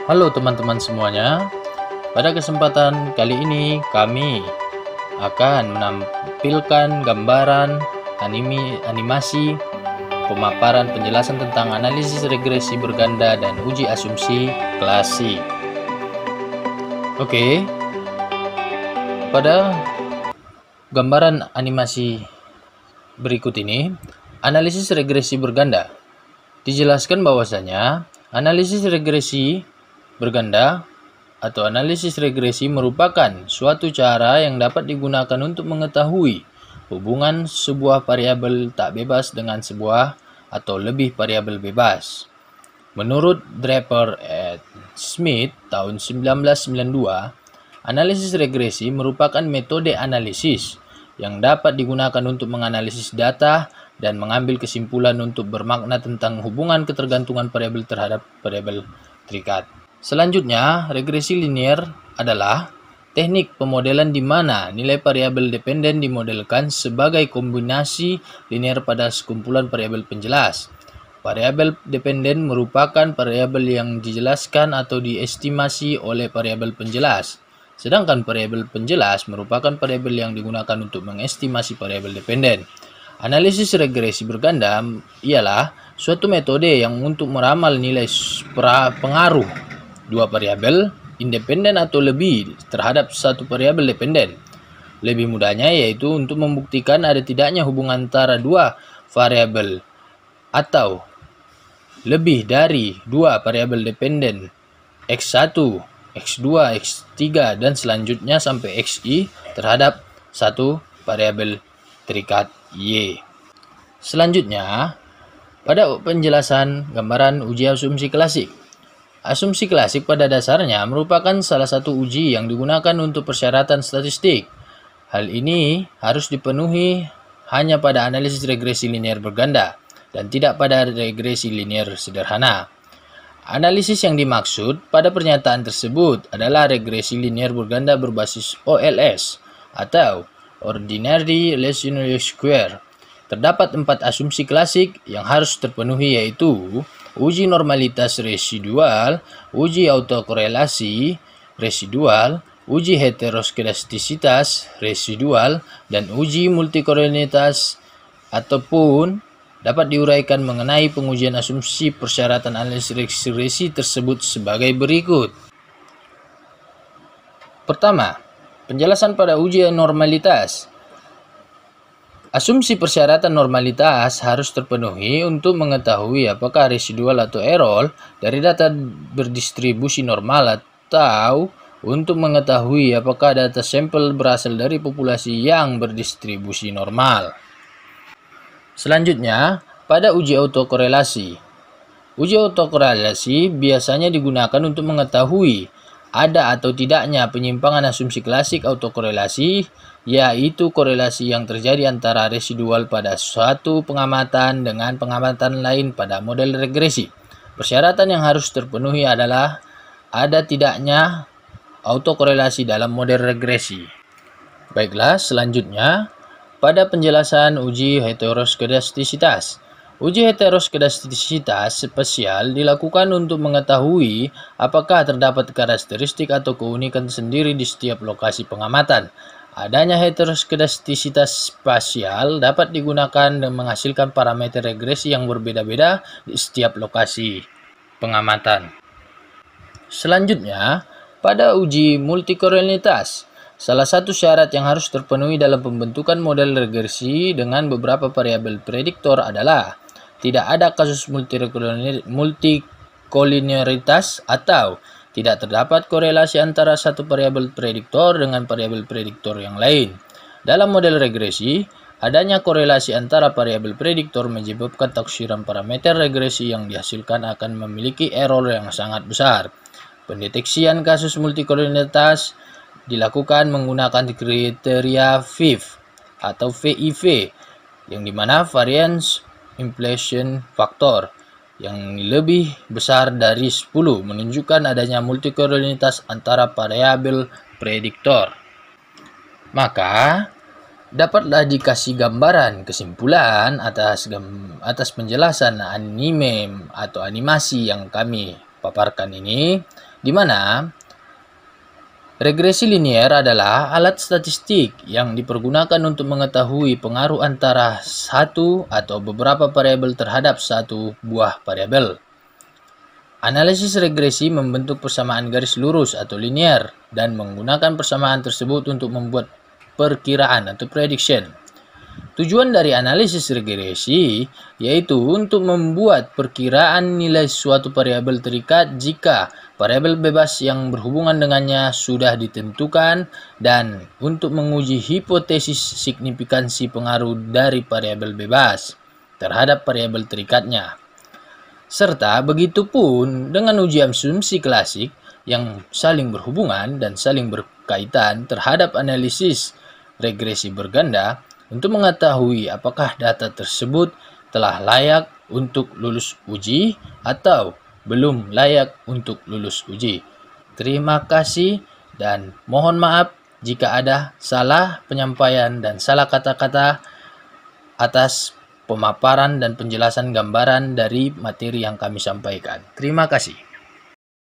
Halo teman-teman semuanya, pada kesempatan kali ini kami akan menampilkan gambaran animasi pemaparan penjelasan tentang analisis regresi berganda dan uji asumsi klasik. Oke, pada gambaran animasi berikut ini, analisis regresi berganda. Dijelaskan bahwasanya analisis regresi berganda atau analisis regresi merupakan suatu cara yang dapat digunakan untuk mengetahui hubungan sebuah variabel tak bebas dengan sebuah atau lebih variabel bebas. Menurut Draper et Smith tahun 1992, analisis regresi merupakan metode analisis yang dapat digunakan untuk menganalisis data dan mengambil kesimpulan untuk bermakna tentang hubungan ketergantungan variabel terhadap variabel terikat. Selanjutnya, regresi linear adalah teknik pemodelan di mana nilai variabel dependen dimodelkan sebagai kombinasi linear pada sekumpulan variabel penjelas. Variabel dependen merupakan variabel yang dijelaskan atau diestimasi oleh variabel penjelas. Sedangkan variabel penjelas merupakan variabel yang digunakan untuk mengestimasi variabel dependen. Analisis regresi berganda ialah suatu metode yang untuk meramal nilai pengaruh dua variabel independen atau lebih terhadap satu variabel dependen. Lebih mudahnya yaitu untuk membuktikan ada tidaknya hubungan antara dua variabel atau lebih dari dua variabel dependen X1, X2, X3 dan selanjutnya sampai Xi terhadap satu variabel terikat Y. Selanjutnya, pada penjelasan gambaran uji asumsi klasik. Asumsi klasik pada dasarnya merupakan salah satu uji yang digunakan untuk persyaratan statistik. Hal ini harus dipenuhi hanya pada analisis regresi linear berganda dan tidak pada regresi linear sederhana. Analisis yang dimaksud pada pernyataan tersebut adalah regresi linear berganda berbasis OLS atau Ordinary Lesionary Square. Terdapat 4 asumsi klasik yang harus terpenuhi yaitu uji normalitas residual, uji autokorelasi residual, uji heteroskedastisitas residual, dan uji multikorelitas ataupun dapat diuraikan mengenai pengujian asumsi persyaratan analisis regresi tersebut sebagai berikut. Pertama, penjelasan pada uji normalitas. Asumsi persyaratan normalitas harus terpenuhi untuk mengetahui apakah residual atau error dari data berdistribusi normal atau untuk mengetahui apakah data sampel berasal dari populasi yang berdistribusi normal. Selanjutnya, pada uji autokorelasi. Uji autokorelasi biasanya digunakan untuk mengetahui ada atau tidaknya penyimpangan asumsi klasik autokorelasi, yaitu korelasi yang terjadi antara residual pada suatu pengamatan dengan pengamatan lain pada model regresi. Persyaratan yang harus terpenuhi adalah ada tidaknya autokorelasi dalam model regresi. Baiklah, selanjutnya pada penjelasan uji heteroskedastisitas. Uji heteroskedastisitas spesial dilakukan untuk mengetahui apakah terdapat karakteristik atau keunikan sendiri di setiap lokasi pengamatan. Adanya heteroskedastisitas spasial dapat digunakan dan menghasilkan parameter regresi yang berbeda-beda di setiap lokasi pengamatan. Selanjutnya, pada uji multikorelitas. Salah satu syarat yang harus terpenuhi dalam pembentukan model regresi dengan beberapa variabel prediktor adalah tidak ada kasus multikolinearitas atau tidak terdapat korelasi antara satu variabel prediktor dengan variabel prediktor yang lain. Dalam model regresi, adanya korelasi antara variabel prediktor menyebabkan taksiran parameter regresi yang dihasilkan akan memiliki error yang sangat besar. Pendeteksian kasus multikolinearitas dilakukan menggunakan kriteria VIV atau VIV yang dimana variance inflation factor yang lebih besar dari 10 menunjukkan adanya multikorelitas antara variabel prediktor. Maka dapatlah dikasih gambaran kesimpulan atas penjelasan anime atau animasi yang kami paparkan ini di mana regresi linier adalah alat statistik yang dipergunakan untuk mengetahui pengaruh antara satu atau beberapa variabel terhadap satu buah variabel. Analisis regresi membentuk persamaan garis lurus atau linier dan menggunakan persamaan tersebut untuk membuat perkiraan atau prediction. Tujuan dari analisis regresi yaitu untuk membuat perkiraan nilai suatu variabel terikat jika variabel bebas yang berhubungan dengannya sudah ditentukan dan untuk menguji hipotesis signifikansi pengaruh dari variabel bebas terhadap variabel terikatnya. Serta begitu pun dengan uji asumsi klasik yang saling berhubungan dan saling berkaitan terhadap analisis regresi berganda untuk mengetahui apakah data tersebut telah layak untuk lulus uji atau belum layak untuk lulus uji. Terima kasih dan mohon maaf jika ada salah penyampaian dan salah kata-kata atas pemaparan dan penjelasan gambaran dari materi yang kami sampaikan. Terima kasih.